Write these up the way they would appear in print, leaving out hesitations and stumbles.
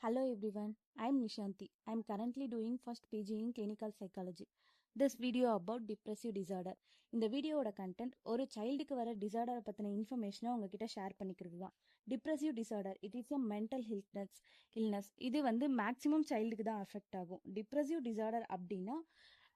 Hello everyone, I am Nishanti. I am currently doing first PG in clinical psychology. This video about depressive disorder. இந்த வீடியோட content ஒரு சைல்டுக்கு வர டிசார்டரை பற்றின இன்ஃபர்மேஷனை உங்ககிட்ட ஷேர் பண்ணிக்கிறது தான். Depressive disorder it is a mental illness. இது மேக்ஸிமம் சைல்டுக்கு தான் அஃபெக்ட் ஆகும். டிப்ரெசிவ் டிசார்டர் அப்படின்னா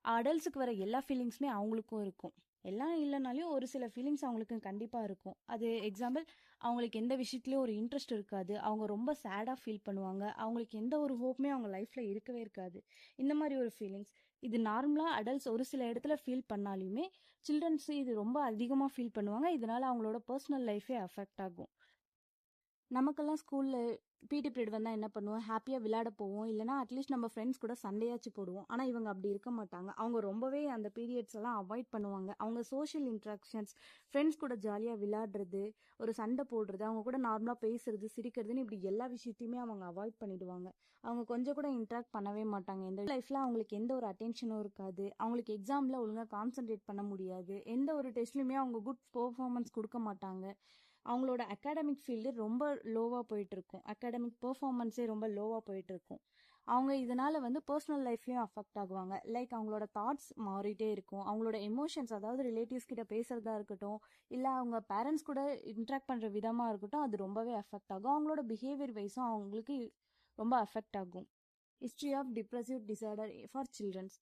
அடல்ட்ஸுக்கு வர எல்லா ஃபீலிங்ஸுமே அவங்களுக்கும் இருக்கும். எல்லாம் இல்லைனாலையும் ஒரு சில ஃபீலிங்ஸ் அவங்களுக்கு கண்டிப்பாக இருக்கும். அது எக்ஸாம்பிள், அவங்களுக்கு எந்த விஷயத்துலையும் ஒரு இன்ட்ரெஸ்ட் இருக்காது, அவங்க ரொம்ப சேடாக ஃபீல் பண்ணுவாங்க, அவங்களுக்கு எந்த ஒரு ஹோப்புமே அவங்க லைஃப்பில் இருக்கவே இருக்காது. இந்த மாதிரி ஒரு ஃபீலிங்ஸ் இது நார்மலாக அடல்ட்ஸ் ஒரு சில இடத்துல ஃபீல் பண்ணாலுமே சில்ட்ரன்ஸு இது ரொம்ப அதிகமாக ஃபீல் பண்ணுவாங்க. இதனால் அவங்களோட பர்சனல் லைஃபே அஃபெக்ட் ஆகும். நமக்கெல்லாம் ஸ்கூலில் பிடி பீரியட் வந்தால் என்ன பண்ணுவோம், ஹாப்பியாக விளையாட போவோம், இல்லைனா அட்லீஸ்ட் நம்ம ஃப்ரெண்ட்ஸ் கூட சண்டையாச்சு போடுவோம். ஆனால் இவங்க அப்படி இருக்க மாட்டாங்க. அவங்க ரொம்பவே அந்த பீரியட்ஸ் எல்லாம் அவாய்ட் பண்ணுவாங்க. அவங்க சோஷியல் இன்ட்ராக்ஷன்ஸ், ஃப்ரெண்ட்ஸ் கூட ஜாலியாக விளையாடுறது, ஒரு சண்டை போடுறது, அவங்க கூட நார்மலாக பேசுறது, சிரிக்கிறதுன்னு இப்படி எல்லா விஷயத்தையுமே அவங்க அவாய்ட் பண்ணிடுவாங்க. அவங்க கொஞ்சம் கூட இன்ட்ராக்ட் பண்ணவே மாட்டாங்க. இந்த லைஃப்பில் அவங்களுக்கு எந்த ஒரு அட்டென்ஷனும் இருக்காது. அவங்களுக்கு எக்ஸாமில் ஒழுங்காக கான்சென்ட்ரேட் பண்ண முடியாது. எந்த ஒரு டெஸ்ட்லையுமே அவங்க குட் பெர்ஃபார்மன்ஸ் கொடுக்க மாட்டாங்க. அவங்களோட அகாடமிக் ஃபீல்டு ரொம்ப லோவாக போயிட்டுருக்கும். அகாடமிக் பெர்ஃபார்மன்ஸே ரொம்ப லோவாக போயிட்டுருக்கும். அவங்க இதனால் பர்சனல் லைஃப்லையும் அஃபெக்ட் ஆகுவாங்க. லைக் அவங்களோட தாட்ஸ் மாறிட்டே இருக்கும். அவங்களோட எமோஷன்ஸ், அதாவது ரிலேட்டிவ்ஸ் கிட்ட பேசுகிறதா இருக்கட்டும், இல்லை அவங்க பேரண்ட்ஸ் கூட இன்ட்ராக்ட் பண்ணுற விதமாக இருக்கட்டும், அது ரொம்பவே அஃபெக்ட் ஆகும். அவங்களோட பிஹேவியர் வைஸும் அவங்களுக்கு ரொம்ப அஃபெக்ட் ஆகும். History of depressive disorder for childrens.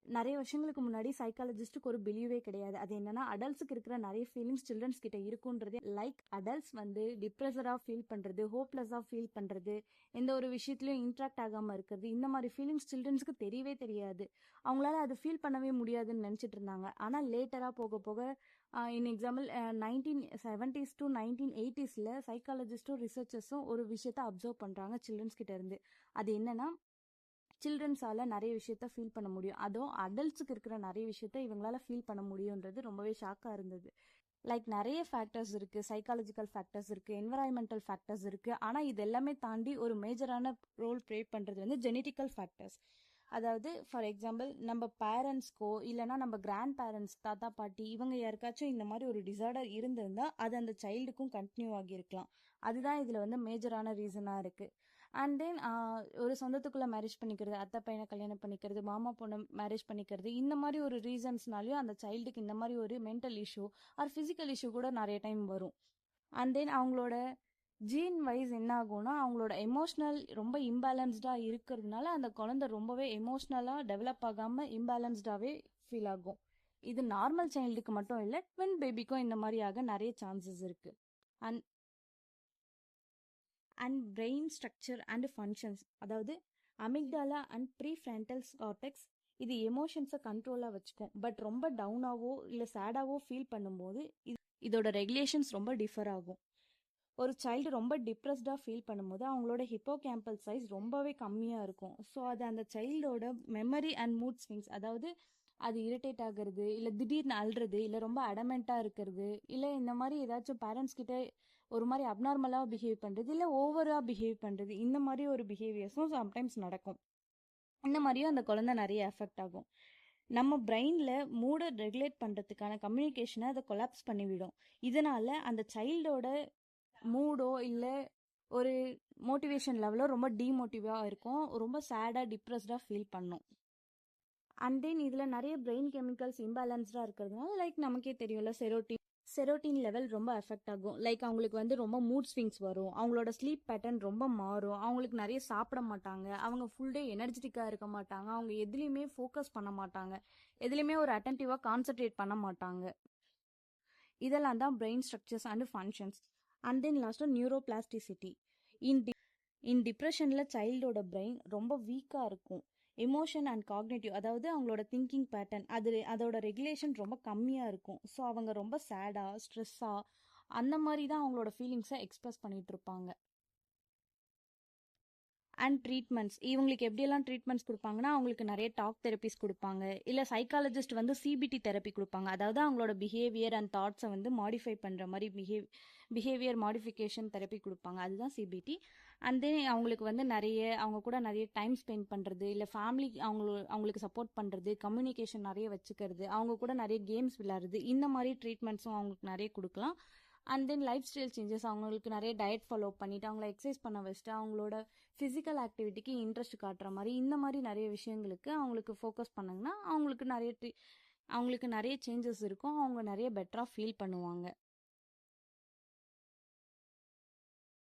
நிறைய வருஷங்களுக்கு முன்னாடி சைக்காலஜிஸ்ட்டுக்கு ஒரு பிலீவே கிடையாது. அது என்னன்னா, அடல்ட்ஸுக்கு இருக்கிற நிறைய ஃபீலிங்ஸ் சில்ட்ரன்ஸ் கிட்ட இருக்குன்றதே. லைக் அடல்ட்ஸ் டிப்ரெஸராக ஃபீல் பண்ணுறது, ஹோப்லெஸ்ஸாக ஃபீல் பண்ணுறது, எந்த ஒரு விஷயத்துலையும் இன்ட்ராக்ட் ஆகாமல் இருக்கிறது, இந்த மாதிரி ஃபீலிங்ஸ் சில்ட்ரன்ஸுக்கு தெரியவே தெரியாது. அவங்களால அது ஃபீல் பண்ணவே முடியாதுன்னு நினச்சிட்டு இருந்தாங்க. ஆனால் லேட்டராக போக போக இன் எக்ஸாம்பிள் 1970s to 1980s சைக்காலஜிஸ்ட்டும் ரிசர்ச்சர்ஸும் ஒரு விஷயத்த அப்சர்வ் பண்ணுறாங்க சில்ட்ரன்ஸ் கிட்ட இருந்து. அது என்னன்னா, சில்ட்ரன்ஸால் நிறைய விஷயத்த ஃபீல் பண்ண முடியும். அதுவும் அடல்ட்ஸுக்கு இருக்கிற நிறைய விஷயத்த இவங்களால ஃபீல் பண்ண முடியுன்றது ரொம்பவே ஷாக்காக இருந்தது. லைக் நிறைய ஃபேக்டர்ஸ் இருக்குது, சைக்காலஜிக்கல் ஃபேக்டர்ஸ் இருக்குது, என்வரான்மெண்டல் ஃபேக்டர்ஸ் இருக்குது. ஆனால் இது எல்லாமே தாண்டி ஒரு மேஜரான ரோல் ப்ளே பண்ணுறது ஜெனட்டிக்கல் ஃபேக்டர்ஸ். அதாவது ஃபார் எக்ஸாம்பிள், நம்ம பேரண்ட்ஸ்க்கோ இல்லைனா நம்ம கிராண்ட் பேரண்ட்ஸ், தாத்தா பாட்டி, இவங்க யாருக்காச்சும் இந்த மாதிரி ஒரு டிசார்டர் இருந்திருந்தால் அது அந்த சைல்டுக்கும் கண்டினியூ ஆகியிருக்கலாம். அதுதான் இதில் மேஜரான ரீசனாக இருக்குது. அண்ட் தென் ஒரு சொந்தத்துக்குள்ளே மேரேஜ் பண்ணிக்கிறது, அத்தை பையனை கல்யாணம் பண்ணிக்கிறது, மாமா பொண்ணை மேரேஜ் பண்ணிக்கிறது, இந்த மாதிரி ஒரு ரீசன்ஸ்னாலையும் அந்த சைல்டுக்கு இந்த மாதிரி ஒரு mental issue hour physical issue கூட நிறைய டைம் வரும். அண்ட் தென் அவங்களோட ஜீன் வைஸ் என்ன ஆகும்னா, அவங்களோட எமோஷ்னல் ரொம்ப இம்பேலன்ஸ்டாக இருக்கிறதுனால அந்த குழந்தை ரொம்பவே எமோஷ்னலாக டெவலப் ஆகாமல் இம்பேலன்ஸ்டாகவே ஃபீல் ஆகும். இது நார்மல் சைல்டுக்கு மட்டும் இல்லை, ட்வின் பேபிக்கும் இந்த மாதிரி ஆக நிறைய சான்சஸ் இருக்குது. And brain structure and functions, அதாவது அமிக்டாலா அண்ட் ப்ரீஃப்ரண்டல் கார்டெக்ஸ், இது எமோஷன்ஸை கண்ட்ரோலாக வச்சுக்கும். பட் ரொம்ப டவுனாவோ இல்லை சேடாவோ ஃபீல் பண்ணும்போது இதோட ரெகுலேஷன்ஸ் ரொம்ப டிஃபர் ஆகும். ஒரு சைல்டு ரொம்ப டிப்ரெஸ்டாக ஃபீல் பண்ணும்போது அவங்களோட ஹிப்போகேம்பல் சைஸ் ரொம்பவே கம்மியாக இருக்கும். ஸோ அது அந்த சைல்டோட மெமரி அண்ட் மூட் ஸ்விங்ஸ், அதாவது அது இரிட்டேட் ஆகிறது, இல்லை திடீர்னு அழுறது, இல்லை ரொம்ப அடமெண்ட்டாக இருக்கிறது, இல்லை இந்த மாதிரி ஏதாச்சும் பேரண்ட்ஸ் கிட்ட ஒரு மாதிரி அப்நார்மலாக பிஹேவ் பண்ணுறது, இல்லை ஓவராக பிஹேவ் பண்ணுறது, இந்த மாதிரி ஒரு பிஹேவியர்ஸும் சம்டைம்ஸ் நடக்கும். இந்த மாதிரியும் அந்த குழந்தை நிறைய எஃபெக்ட் ஆகும். நம்ம பிரெயினில் மூடை ரெகுலேட் பண்ணுறதுக்கான கம்யூனிகேஷனை அதை கொலாப்ஸ் பண்ணிவிடும். இதனால் அந்த சைல்டோட மூடோ இல்லை ஒரு மோட்டிவேஷன் லெவலோ ரொம்ப டீமோட்டிவாக இருக்கும், ரொம்ப சேடாக டிப்ரெஸ்டாக ஃபீல் பண்ணும். அண்ட் தென் இதில் நிறைய பிரெயின் கெமிக்கல்ஸ் இம்பேலன்ஸ்டாக இருக்கிறதுனால, லைக் நமக்கே தெரியும்ல, செரோட்டின் லெவல் ரொம்ப எஃபெக்ட் ஆகும். லைக் அவங்களுக்கு ரொம்ப மூட் ஸ்விங்ஸ் வரும், அவங்களோட ஸ்லீப் பேட்டர்ன் ரொம்ப மாறும், அவங்களுக்கு நிறைய சாப்பிட மாட்டாங்க, அவங்க ஃபுல் டே எனர்ஜெட்டிக்காக இருக்க மாட்டாங்க, அவங்க எதுலேயுமே ஃபோக்கஸ் பண்ண மாட்டாங்க, எதுலேயுமே ஒரு அட்டென்டிவாக கான்சென்ட்ரேட் பண்ண மாட்டாங்க. இதெல்லாம் தான் brain structures and functions. And then லாஸ்ட்டாக நியூரோபிளாஸ்டிசிட்டி. இன் டிப்ரெஷனில் சைல்டோட பிரெயின் ரொம்ப வீக்காக இருக்கும். எமோஷன் அண்ட் காக்னேட்டிவ், அதாவது அவங்களோட திங்கிங் பேட்டர்ன், அதோட ரெகுலேஷன் ரொம்ப கம்மியாக இருக்கும். ஸோ அவங்க ரொம்ப சேடாக, ஸ்ட்ரெஸ்ஸாக, அந்த மாதிரி தான் அவங்களோட ஃபீலிங்ஸை எக்ஸ்பிரஸ் பண்ணிகிட்டு இருப்பாங்க. அண்ட் ட்ரீட்மெண்ட்ஸ், இவங்களுக்கு எப்படியெல்லாம் ட்ரீட்மெண்ட்ஸ் கொடுப்பாங்கன்னா, அவங்களுக்கு நிறைய டாக் தெரப்பிஸ் கொடுப்பாங்க, இல்லை சைக்காலஜிஸ்ட் சிபிடி தெரப்பி கொடுப்பாங்க. அதாவது அவங்களோட பிஹேவியர் அண்ட் தாட்ஸை மாடிஃபை பண்ணுற மாதிரி பிஹேவியர் மாடிஃபிகேஷன் தெரப்பி கொடுப்பாங்க, அதுதான் சிபிடி. அண்ட் தென் அவங்களுக்கு அவங்க கூட நிறைய டைம் ஸ்பெண்ட் பண்ணுறது, இல்லை ஃபேமிலி அவங்களுக்கு சப்போர்ட் பண்ணுறது, கம்யூனிகேஷன் நிறைய வச்சுக்கிறது, அவங்க கூட நிறைய கேம்ஸ் விளையாடுறது, இந்த மாதிரி ட்ரீட்மெண்ட்ஸும் அவங்களுக்கு நிறைய கொடுக்கலாம். And than life style changes, அவங்களுக்கு நிறைய டயட் ஃபாலோ பண்ணிவிட்டு அவங்கள எக்ஸசைஸ் பண்ண வச்சுட்டு அவங்களோட ஃபிசிக்கல் ஆக்டிவிட்டிக்கு இன்ட்ரெஸ்ட் காட்டுற மாதிரி இந்த மாதிரி நிறைய விஷயங்களுக்கு அவங்களுக்கு ஃபோக்கஸ் பண்ணாங்கன்னா அவங்களுக்கு நிறைய சேஞ்சஸ் இருக்கும். அவங்க நிறைய பெட்டராக ஃபீல் பண்ணுவாங்க.